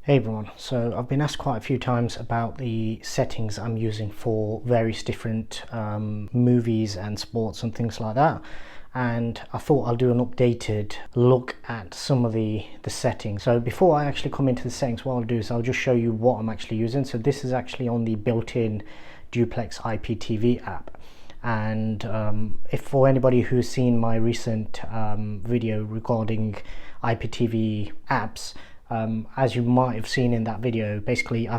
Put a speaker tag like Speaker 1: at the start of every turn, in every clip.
Speaker 1: Hey everyone, so I've been asked quite a few times about the settings I'm using for various different movies and sports and things like that, and I thought I'll do an updated look at some of the settings. So before I actually come into the settings, what I'll do is I'll just show you what I'm actually using. So this is actually on the built-in Duplex IPTV app. And if for anybody who's seen my recent video regarding IPTV apps, as you might have seen in that video, basically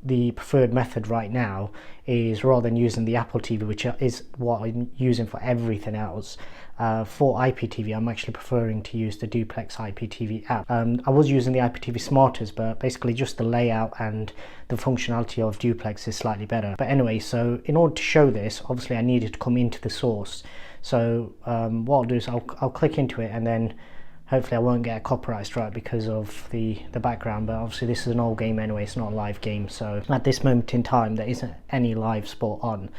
Speaker 1: the preferred method right now is, rather than using the Apple TV, which is what I'm using for everything else, for IPTV I'm actually preferring to use the Duplex IPTV app. I was using the IPTV Smarters, but basically just the layout and the functionality of Duplex is slightly better. But anyway, so in order to show this, obviously I needed to come into the source. So what I'll do is I'll click into it, and then hopefully I won't get a copyright strike because of the background, but obviously this is an old game anyway, it's not a live game, so at this moment in time there isn't any live sport on.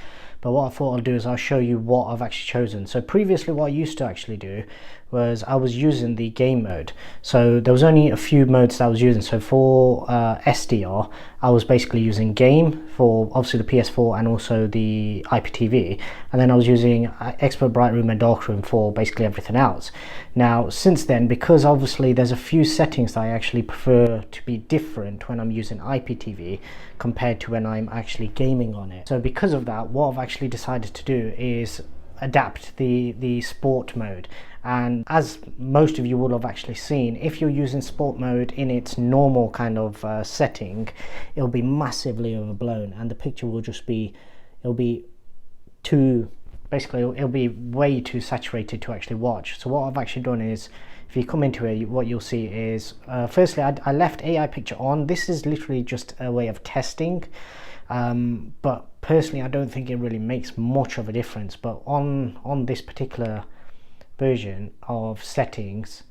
Speaker 1: But what I thought I'll do is I'll show you what I've actually chosen. So previously what I used to actually do was I was using the game mode. So there was only a few modes that I was using. So for SDR, I was basically using game for obviously the PS4 and also the IPTV, and then I was using Expert Bright Room and Dark Room for basically everything else. Now since then, because obviously there's a few settings that I actually prefer to be different when I'm using IPTV compared to when I'm actually gaming on it. So because of that, what I've actually decided to do is adapt the sport mode. And as most of you will have actually seen, if you're using sport mode in its normal kind of setting, it'll be massively overblown and the picture will just be, it'll be way too saturated to actually watch. So what I've actually done is, if you come into it, what you'll see is, firstly I left AI picture on. This is literally just a way of testing, but personally I don't think it really makes much of a difference. But on this particular version of settings,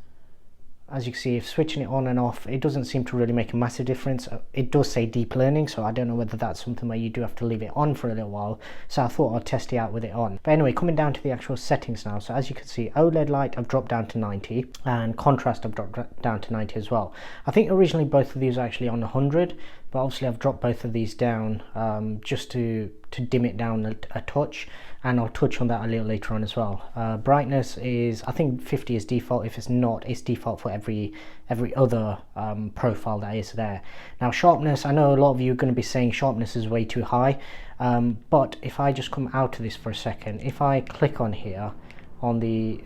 Speaker 1: as you can see, if switching it on and off, it doesn't seem to really make a massive difference. It does say deep learning, so I don't know whether that's something where you do have to leave it on for a little while, so I thought I'd test it out with it on. But anyway, coming down to the actual settings now, so as you can see, OLED light I've dropped down to 90 and contrast I've dropped down to 90 as well. I think originally both of these are actually on 100, but obviously I've dropped both of these down just to dim it down a touch, and I'll touch on that a little later on as well. Brightness is, I think 50 is default. If it's not, it's default for every other profile that is there. Now sharpness, I know a lot of you are going to be saying sharpness is way too high, but if I just come out of this for a second, if I click on here on the,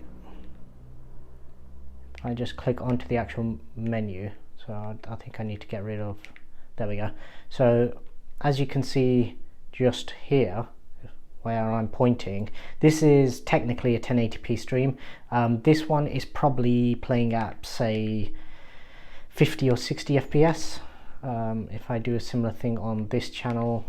Speaker 1: I just click onto the actual menu, so I think I need to get rid of, there we go. So as you can see just here where I'm pointing, this is technically a 1080p stream. This one is probably playing at say 50 or 60 FPS. If I do a similar thing on this channel,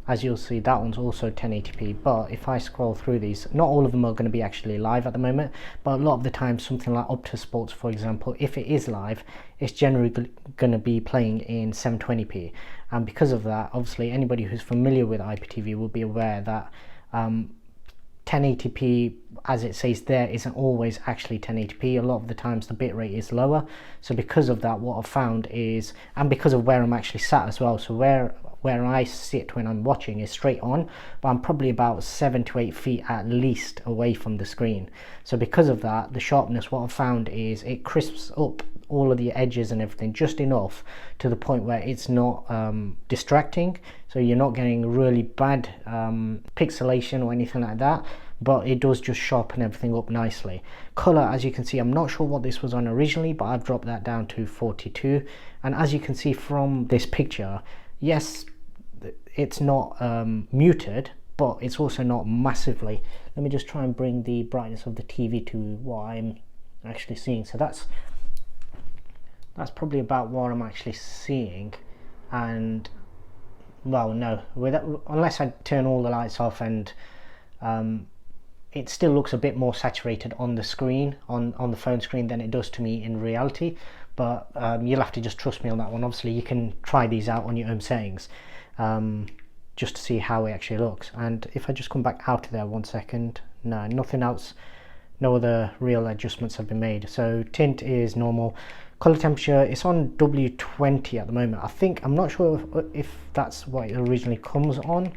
Speaker 1: as you'll see, that one's also 1080p. But if I scroll through these, not all of them are going to be actually live at the moment, but a lot of the time something like Optus Sports, for example, if it is live, it's generally going to be playing in 720p. And because of that, obviously anybody who's familiar with IPTV will be aware that 1080p, as it says there, isn't always actually 1080p. A lot of the times the bitrate is lower. So because of that, what I've found is, and because of where I'm actually sat as well, so where I sit when I'm watching is straight on, but I'm probably about 7 to 8 feet at least away from the screen. So because of that, the sharpness, what I've found is it crisps up all of the edges and everything just enough to the point where it's not distracting, so you're not getting really bad pixelation or anything like that, but it does just sharpen everything up nicely. Color, as you can see, I'm not sure what this was on originally, but I've dropped that down to 42, and as you can see from this picture, yes, it's not muted, but it's also not massively. Let me just try and bring the brightness of the TV to what I'm actually seeing. So that's probably about what I'm actually seeing. And well, no, unless I turn all the lights off, and it still looks a bit more saturated on the screen, on the phone screen, than it does to me in reality. But you'll have to just trust me on that one. Obviously you can try these out on your own settings just to see how it actually looks. And if I just come back out of there 1 second, no, nothing else no other real adjustments have been made. So tint is normal. Color temperature, it's on W20 at the moment. I'm not sure if that's what it originally comes on.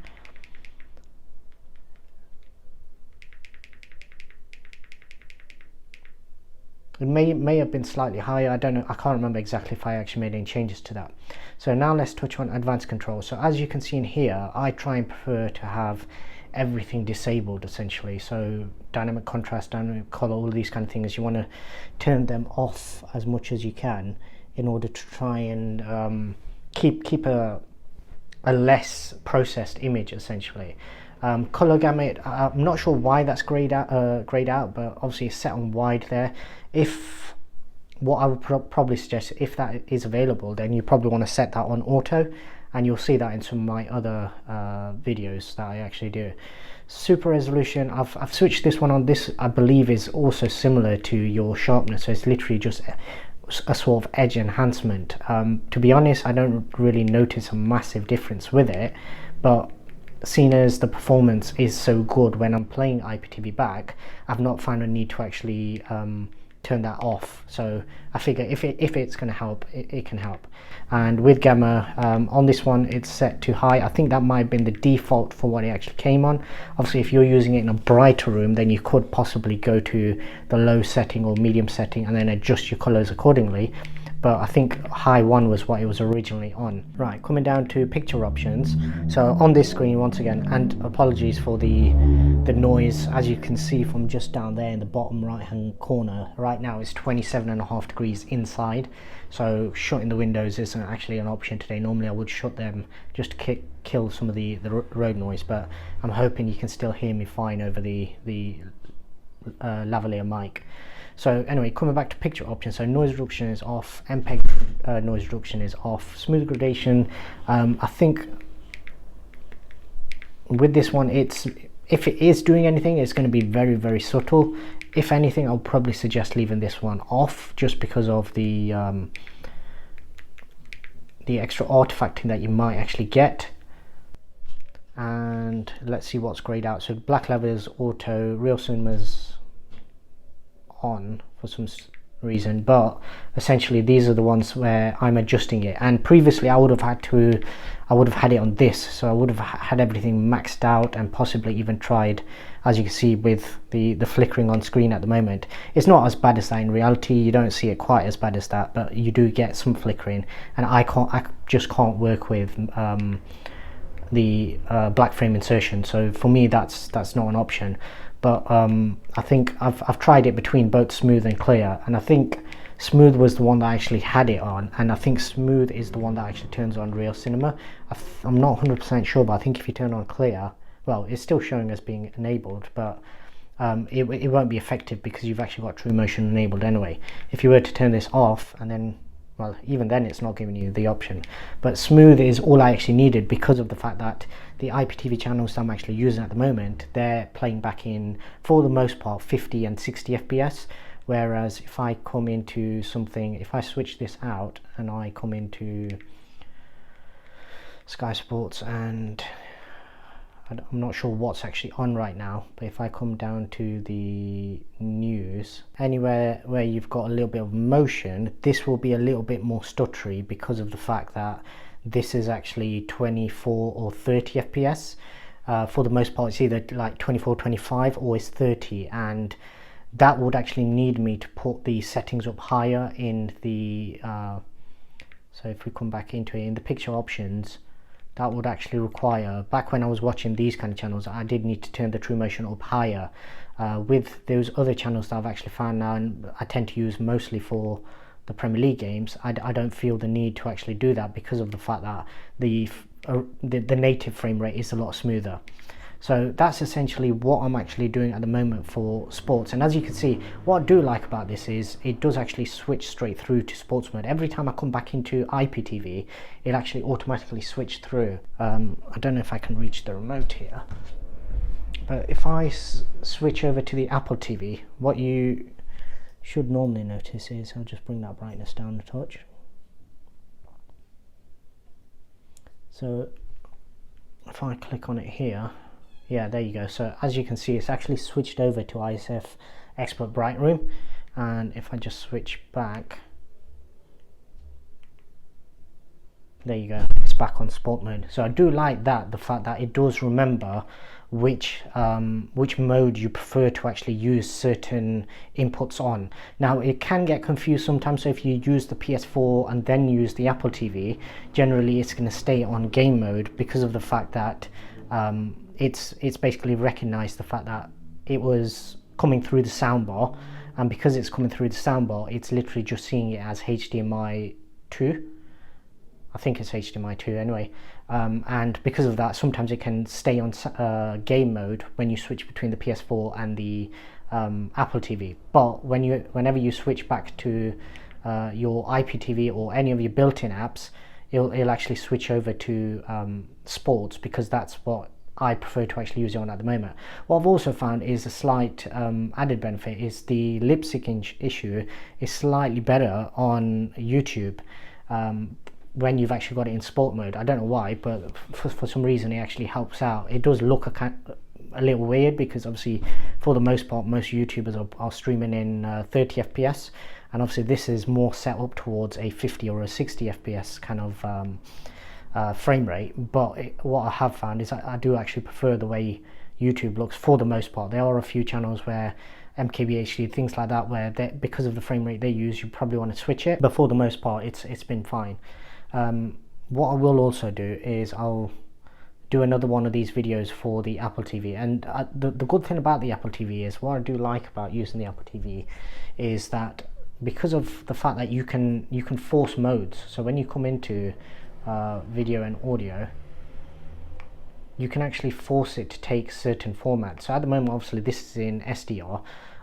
Speaker 1: It may have been slightly higher, I don't know, I can't remember exactly if I actually made any changes to that. So now let's touch on advanced control. So as you can see in here, I try and prefer to have everything disabled essentially. So dynamic contrast, dynamic color, all these kind of things, you want to turn them off as much as you can in order to try and keep a less processed image essentially. Color gamut, I'm not sure why that's grayed out, but obviously it's set on wide there. If what I would probably suggest, if that is available, then you probably want to set that on auto, and you'll see that in some of my other videos that I actually do. Super resolution, I've switched this one on. This I believe is also similar to your sharpness, so it's literally just a sort of edge enhancement. To be honest, I don't really notice a massive difference with it, but seeing as the performance is so good when I'm playing IPTV back, I've not found a need to actually turn that off. So I figure if it's going to help, it can help. And with gamma, on this one it's set to high. I think that might have been the default for what it actually came on. Obviously if you're using it in a brighter room, then you could possibly go to the low setting or medium setting and then adjust your colors accordingly, but I think high 1 was what it was originally on. Right, coming down to picture options. So on this screen once again, and apologies for the noise, as you can see from just down there in the bottom right hand corner, right now it's 27.5 degrees inside, so shutting the windows isn't actually an option today. Normally I would shut them just to kill some of the road noise, but I'm hoping you can still hear me fine over the lavalier mic. So anyway, coming back to picture options, so noise reduction is off, MPEG noise reduction is off, smooth gradation, I think with this one, if it is doing anything, it's going to be very, very subtle. If anything, I'll probably suggest leaving this one off, just because of the extra artifacting that you might actually get. And let's see what's grayed out. So black levels, auto, real cinemas on for some reason, but essentially these are the ones where I'm adjusting it, and previously I would have had it on this, so I would have had everything maxed out and possibly even tried, as you can see with the flickering on screen at the moment. It's not as bad as that in reality, you don't see it quite as bad as that, but you do get some flickering, and I just can't work with the black frame insertion, so for me that's not an option. But I think I've tried it between both smooth and clear, and I think smooth was the one that I actually had it on, and I think smooth is the one that actually turns on real cinema. I'm not 100% sure, but I think if you turn on clear, well, it's still showing as being enabled, but it won't be effective because you've actually got true motion enabled anyway. If you were to turn this off, and then, well, even then it's not giving you the option. But smooth is all I actually needed because of the fact that the IPTV channels that I'm actually using at the moment, they're playing back in, for the most part, 50 and 60 FPS. Whereas if I come into something, if I switch this out and I come into Sky Sports, and I'm not sure what's actually on right now, but if I come down to the news, anywhere where you've got a little bit of motion, this will be a little bit more stuttery because of the fact that this is actually 24 or 30 FPS. For the most part it's either like 24, 25 or it's 30, and that would actually need me to put the settings up higher in the so if we come back into it in the picture options, that would actually require, back when I was watching these kind of channels, I did need to turn the true motion up higher. With those other channels that I've actually found now, and I tend to use mostly for the Premier League games, I don't feel the need to actually do that because of the fact that the native frame rate is a lot smoother. So that's essentially what I'm actually doing at the moment for sports. And as you can see, what I do like about this is it does actually switch straight through to sports mode. Every time I come back into IPTV, it actually automatically switched through. I don't know if I can reach the remote here, but if I switch over to the Apple TV, what you should normally notice is, I'll just bring that brightness down a touch. So if I click on it here, yeah, there you go. So as you can see, it's actually switched over to ISF expert bright room. And if I just switch back, there you go, it's back on sport mode. So I do like that, the fact that it does remember which mode you prefer to actually use certain inputs on. Now it can get confused sometimes, so if you use the PS4 and then use the Apple TV, generally it's going to stay on game mode because of the fact that it's basically recognized the fact that it was coming through the soundbar, and because it's coming through the soundbar, it's literally just seeing it as HDMI 2. I think it's HDMI 2 anyway, and because of that, sometimes it can stay on game mode when you switch between the PS4 and the Apple TV. But whenever you switch back to your IPTV or any of your built-in apps, it'll actually switch over to sports, because that's what I prefer to actually use it on at the moment. What I've also found is a slight added benefit is the lip syncing issue is slightly better on YouTube when you've actually got it in sport mode. I don't know why, but for some reason it actually helps out. It does look a little weird, because obviously for the most part most YouTubers are streaming in 30 FPS, and obviously this is more set up towards a 50 or a 60 FPS kind of frame rate. But what I have found is I do actually prefer the way YouTube looks for the most part. There are a few channels where MKBHD, things like that, where because of the frame rate they use, you probably want to switch it, but for the most part it's been fine. What I will also do is I'll do another one of these videos for the Apple TV, and the good thing about the Apple TV is, what I do like about using the Apple TV is that because of the fact that you can force modes. So when you come into video and audio, you can actually force it to take certain formats. So at the moment obviously this is in SDR.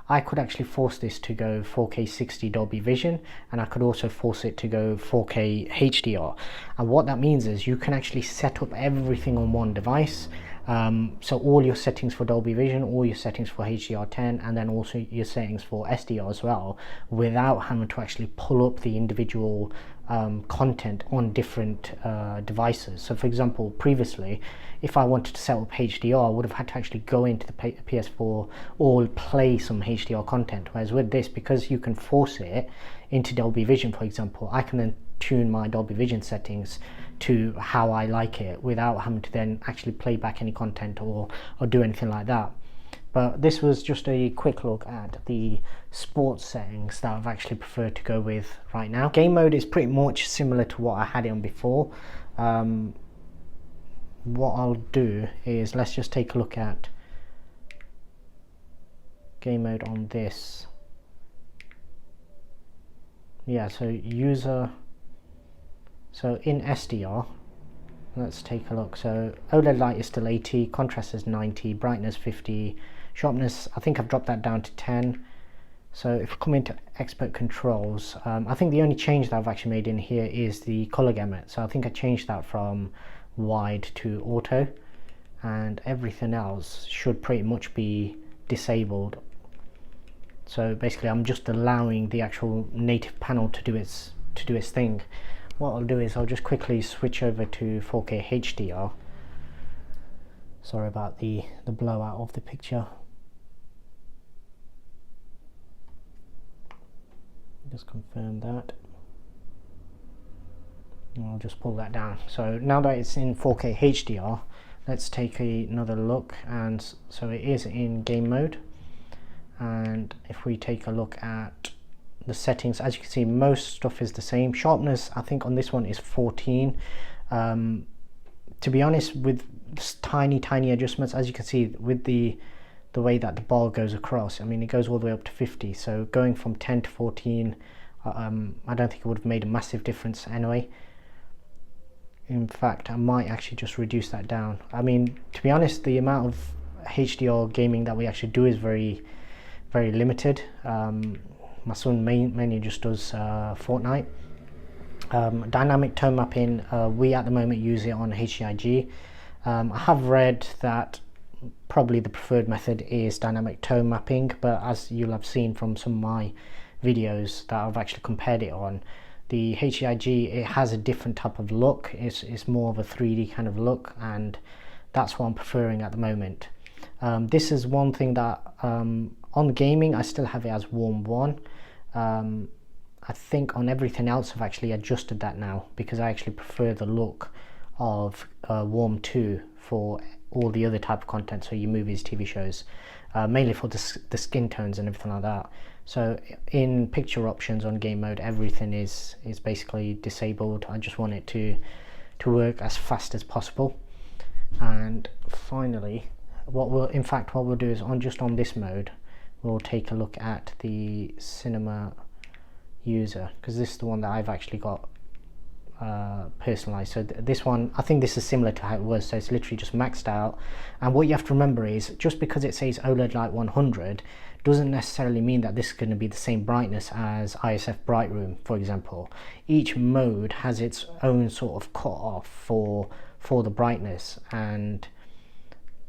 Speaker 1: I could actually force this to go 4K 60 Dolby Vision, and I could also force it to go 4K HDR. And what that means is you can actually set up everything on one device. So all your settings for Dolby Vision, all your settings for HDR10, and then also your settings for SDR as well, without having to actually pull up the individual content on different devices. So for example, previously if I wanted to set up HDR, I would have had to actually go into the PS4 or play some HDR content, whereas with this, because you can force it into Dolby Vision, for example, I can then tune my Dolby Vision settings to how I like it without having to then actually play back any content or do anything like that. But this was just a quick look at the sports settings that I've actually preferred to go with right now. Game mode is pretty much similar to what I had it on before. What I'll do is, let's just take a look at game mode on this. Yeah, so user, so in SDR, let's take a look. So OLED light is still 80, contrast is 90, brightness 50, sharpness, I think I've dropped that down to 10. So if we come into expert controls, I think the only change that I've actually made in here is the color gamut. So I think I changed that from wide to auto, and everything else should pretty much be disabled. So basically I'm just allowing the actual native panel to do its thing. What I'll do is I'll just quickly switch over to 4K HDR. Sorry about the blowout of the picture. Just confirm that. I'll just pull that down. So now that it's in 4K HDR, let's take another look. And so it is in game mode, and if we take a look at the settings, as you can see, most stuff is the same. Sharpness, I think on this one is 14. To be honest, with tiny adjustments, as you can see with the way that the bar goes across, I mean it goes all the way up to 50, so going from 10 to 14, I don't think it would have made a massive difference anyway. In fact, I might actually just reduce that down. I mean, to be honest, the amount of HDR gaming that we actually do is very limited. My son mainly just does Fortnite. Dynamic tone mapping, we at the moment use it on HCIG. I have read that probably the preferred method is dynamic tone mapping, but as you'll have seen from some of my videos that I've actually compared it on, the HCIG, it has a different type of look. It's more of a 3D kind of look, and that's what I'm preferring at the moment. This is one thing that On gaming, I still have it as warm 1. I think on everything else I've actually adjusted that now, because I actually prefer the look of warm 2 for all the other type of content, so your movies, TV shows, mainly for the skin tones and everything like that. So in picture options on game mode, everything is basically disabled. I just want it to work as fast as possible. And finally, what we'll do is on this mode, we'll take a look at the cinema user, because this is the one that I've actually got personalized. So this one, I think this is similar to how it was, so it's literally just maxed out. And what you have to remember is, just because it says OLED Light 100 doesn't necessarily mean that this is going to be the same brightness as ISF Brightroom, for example. Each mode has its own sort of cut off for the brightness, and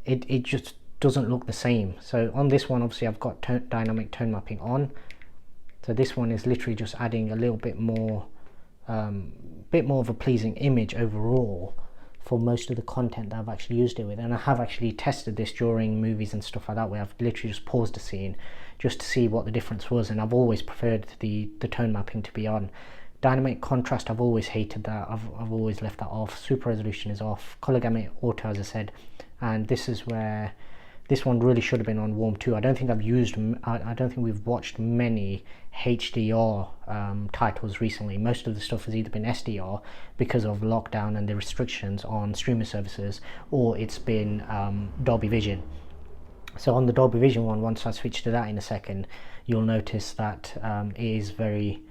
Speaker 1: it just doesn't look the same. So on this one, obviously I've got dynamic tone mapping on, so this one is literally just adding a little bit more of a pleasing image overall for most of the content that I've actually used it with. And I have actually tested this during movies and stuff like that, where I've literally just paused the scene just to see what the difference was, and I've always preferred the tone mapping to be on. Dynamic contrast, I've always hated that. I've always left that off. Super resolution is off. Color gamut auto, as I said, and this is where this one really should have been on warm 2. I don't think we've watched many HDR titles recently. Most of the stuff has either been SDR because of lockdown and the restrictions on streaming services, or it's been Dolby Vision. So on the Dolby Vision one, once I switch to that in a second, you'll notice that it is very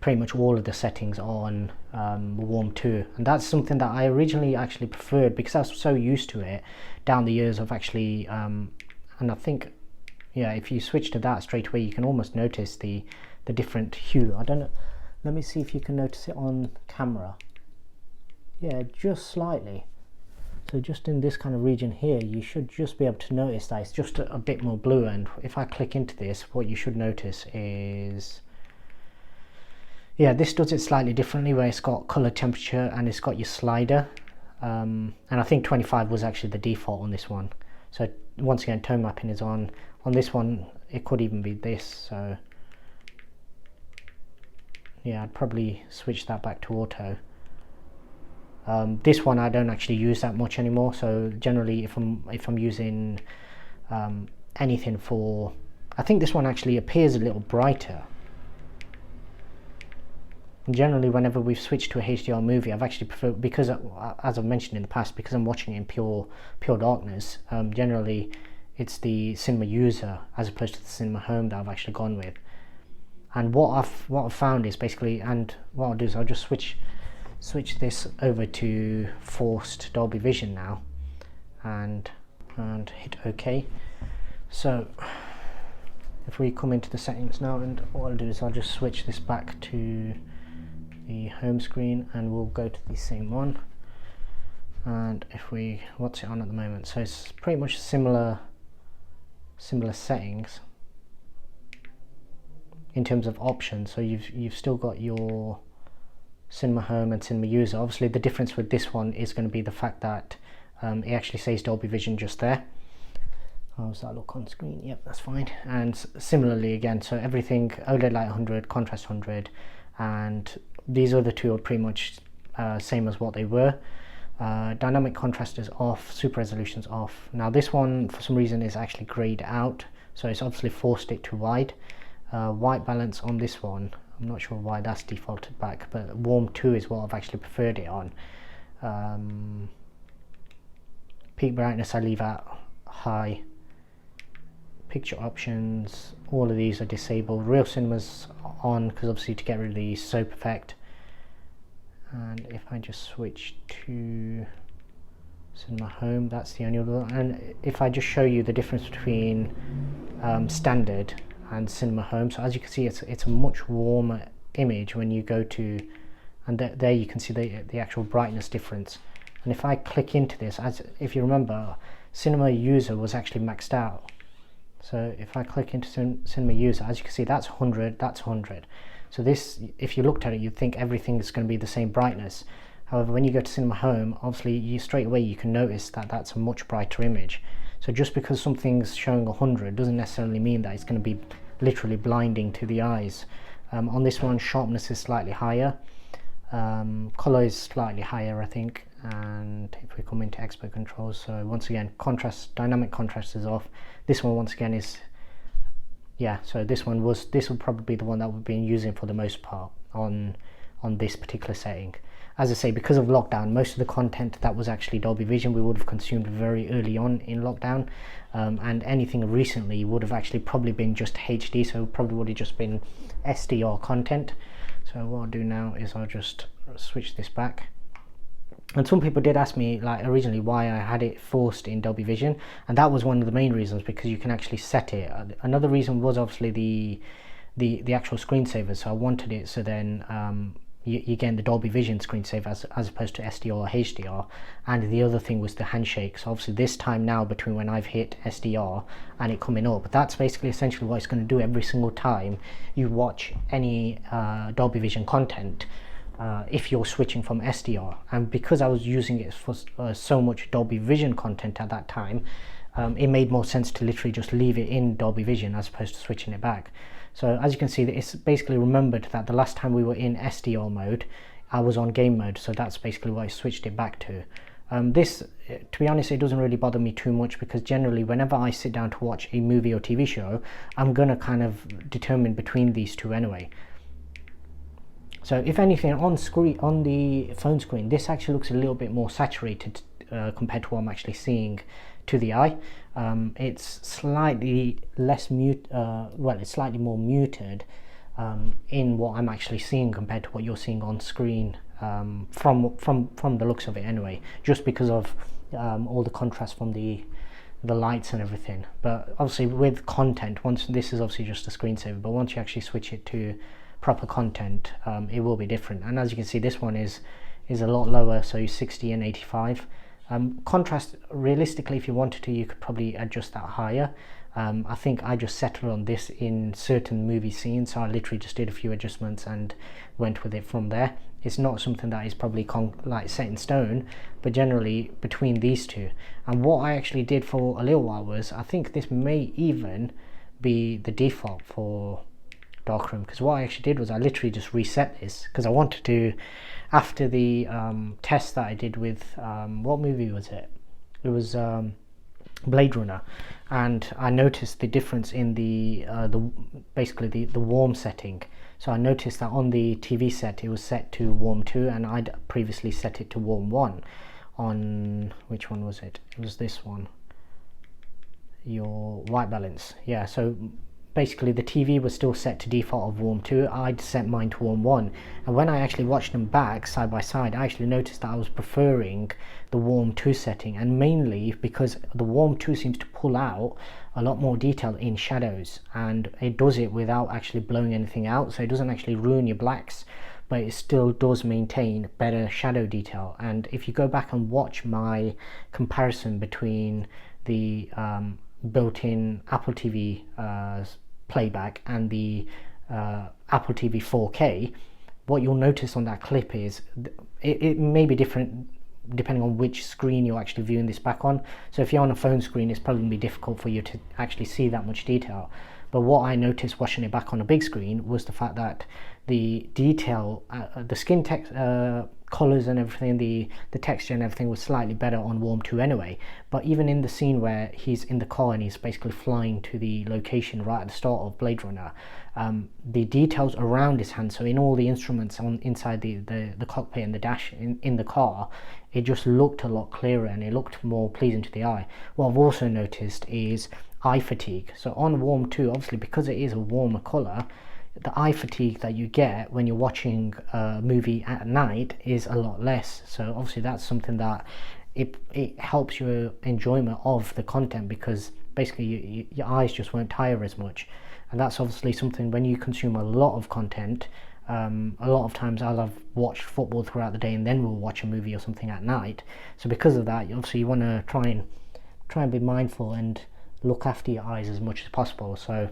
Speaker 1: pretty much all of the settings on warm 2, and that's something that I originally actually preferred, because I was so used to it down the years of actually and I think, yeah, if you switch to that straight away, you can almost notice the different hue. I don't know, let me see if you can notice it on camera. Yeah, just slightly. So just in this kind of region here, you should just be able to notice that it's just a bit more blue. And if I click into this, what you should notice is, yeah, this does it slightly differently, where it's got color temperature and it's got your slider, and I think 25 was actually the default on this one. So once again, tone mapping is on this one. It could even be this, so yeah, I'd probably switch that back to auto. This one I don't actually use that much anymore, so generally if I'm using anything for, I think this one actually appears a little brighter. Generally, whenever we've switched to a HDR movie, I've actually preferred, because as I've mentioned in the past, because I'm watching it in pure darkness, generally it's the cinema user as opposed to the cinema home that I've actually gone with. And what I've found is basically, and what I'll do is I'll just switch this over to forced Dolby Vision now, and hit OK. So if we come into the settings now, and what I'll do is I'll just switch this back to the home screen, and we'll go to the same one. And if we, what's it on at the moment? So it's pretty much similar settings in terms of options. So you've still got your cinema home and cinema user. Obviously the difference with this one is going to be the fact that it actually says Dolby Vision just there. How does that look on screen? Yep, that's fine. And similarly again, so everything OLED Light 100, contrast 100, and these other two are pretty much same as what they were. Dynamic contrast is off, super resolution is off. Now this one for some reason is actually grayed out, so it's obviously forced it to wide. White balance on this one, I'm not sure why that's defaulted back, but warm 2 is what I've actually preferred it on. Peak brightness I leave at high. Picture options, all of these are disabled. Real cinema's on, because obviously to get rid of the soap effect. And if I just switch to cinema home, that's the only other one. And if I just show you the difference between standard and cinema home, so as you can see, it's a much warmer image when you go to, and there you can see the actual brightness difference. And if I click into this, as if you remember, cinema user was actually maxed out. So if I click into cinema user, as you can see, that's 100, that's 100. So this, if you looked at it, you'd think everything is going to be the same brightness. However, when you go to cinema home, obviously straight away you can notice that that's a much brighter image. So just because something's showing 100 doesn't necessarily mean that it's going to be literally blinding to the eyes. On this one, sharpness is slightly higher, color is slightly higher, I think. And if we come into expert controls, so once again, contrast, dynamic contrast is off. This one once again is, yeah, so this will probably be the one that we've been using for the most part on this particular setting. As I say, because of lockdown, most of the content that was actually Dolby Vision we would have consumed very early on in lockdown, and anything recently would have actually probably been just HD, so probably would have just been SDR content. So what I'll do now is I'll just switch this back. And some people did ask me, like, originally why I had it forced in Dolby Vision, and that was one of the main reasons, because you can actually set it. Another reason was obviously the actual screensaver, so I wanted it so then you get the Dolby Vision screensaver as opposed to SDR or HDR. And the other thing was the handshake. So obviously this time now, between when I've hit SDR and it coming up, that's basically essentially what it's going to do every single time you watch any Dolby Vision content, if you're switching from SDR. And because I was using it for so much Dolby Vision content at that time, it made more sense to literally just leave it in Dolby Vision as opposed to switching it back. So as you can see, it's basically remembered that the last time we were in SDR mode, I was on game mode, so that's basically what I switched it back to. This, to be honest, it doesn't really bother me too much, because generally whenever I sit down to watch a movie or TV show, I'm gonna kind of determine between these two anyway. So if anything, on the phone screen, this actually looks a little bit more saturated compared to what I'm actually seeing to the eye. It's slightly less it's slightly more muted in what I'm actually seeing compared to what you're seeing on screen, from the looks of it anyway, just because of all the contrast from the lights and everything. But obviously with content, once this is obviously just a screensaver, but once you actually switch it to proper content, it will be different. And as you can see, this one is a lot lower, so 60 and 85. Contrast, realistically, if you wanted to, you could probably adjust that higher. I think I just settled on this in certain movie scenes, so I literally just did a few adjustments and went with it from there. It's not something that is probably like set in stone, but generally between these two. And what I actually did for a little while was, I think this may even be the default for darkroom, because what I actually did was I literally just reset this, because I wanted to, after the test that I did with what movie was it? It was Blade Runner, and I noticed the difference in the warm setting. So I noticed that on the TV set it was set to warm 2, and I'd previously set it to warm 1. On which one was it? It was this one, your white balance. Yeah, so basically the TV was still set to default of warm 2, I'd set mine to warm 1, and when I actually watched them back side by side, I actually noticed that I was preferring the warm 2 setting, and mainly because the warm 2 seems to pull out a lot more detail in shadows, and it does it without actually blowing anything out, so it doesn't actually ruin your blacks, but it still does maintain better shadow detail. And if you go back and watch my comparison between the built-in Apple TV playback and the Apple TV 4K, what you'll notice on that clip is it may be different depending on which screen you're actually viewing this back on. So if you're on a phone screen, it's probably going to be difficult for you to actually see that much detail. But what I noticed watching it back on a big screen was the fact that the detail, the skin text, colors and everything, the texture and everything was slightly better on warm 2 anyway. But even in the scene where he's in the car and he's basically flying to the location right at the start of Blade Runner, the details around his hand, so in all the instruments inside the cockpit and the dash in the car, it just looked a lot clearer and it looked more pleasing to the eye. What I've also noticed is eye fatigue. So on warm 2, obviously because it is a warmer color, the eye fatigue that you get when you're watching a movie at night is a lot less. So obviously that's something that it helps your enjoyment of the content, because basically your eyes just won't tire as much. And that's obviously something when you consume a lot of content. A lot of times I'll have watched football throughout the day and then we'll watch a movie or something at night. So because of that, obviously you want to try and be mindful and look after your eyes as much as possible. So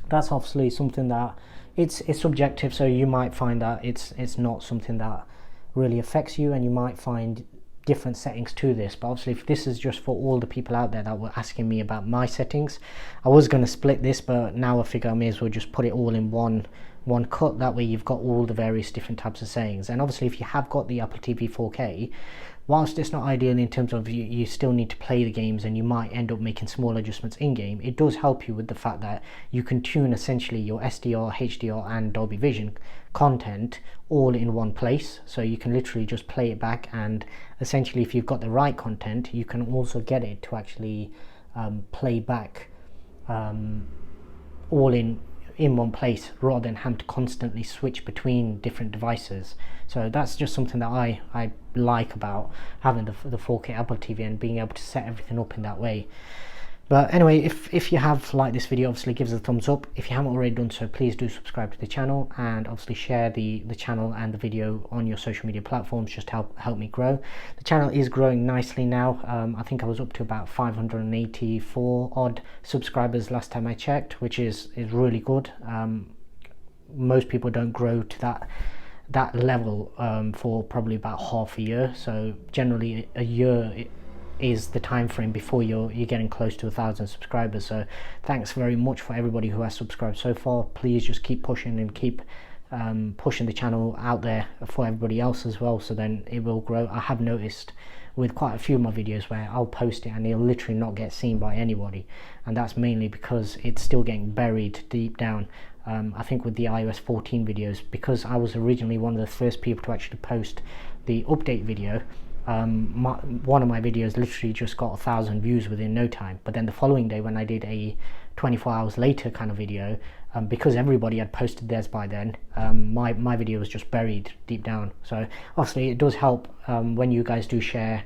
Speaker 1: that's obviously something that it's subjective, so you might find that it's not something that really affects you, and you might find different settings to this, but obviously if this is just for all the people out there that were asking me about my settings, I was going to split this, but now I figure I may as well just put it all in one cut. That way you've got all the various different types of settings. And obviously if you have got the Apple TV 4K, whilst it's not ideal in terms of you still need to play the games and you might end up making small adjustments in game, it does help you with the fact that you can tune essentially your SDR, HDR and Dolby Vision content all in one place. So you can literally just play it back, and essentially if you've got the right content, you can also get it to actually play back all in one place, rather than having to constantly switch between different devices. So that's just something that I like about having the 4K Apple TV and being able to set everything up in that way. But anyway, if you have liked this video, obviously give us a thumbs up. If you haven't already done so, please do subscribe to the channel, and obviously share the channel and the video on your social media platforms, just to help me grow. The channel is growing nicely now. I think I was up to about 584 odd subscribers last time I checked, which is really good. Most people don't grow to that level for probably about half a year. So generally a year is the time frame before you're getting close to 1,000 subscribers. So thanks very much for everybody who has subscribed so far. Please just keep pushing and keep pushing the channel out there for everybody else as well, so then it will grow. I have noticed with quite a few of my videos where I'll post it and it'll literally not get seen by anybody, and that's mainly because it's still getting buried deep down. I think with the iOS 14 videos, because I was originally one of the first people to actually post the update video, one of my videos literally just got 1,000 views within no time. But then the following day, when I did a 24 hours later kind of video, because everybody had posted theirs by then, my video was just buried deep down. So obviously it does help when you guys do share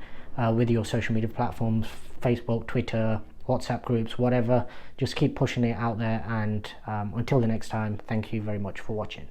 Speaker 1: with your social media platforms, Facebook, Twitter, WhatsApp groups, whatever. Just keep pushing it out there, and until the next time, thank you very much for watching.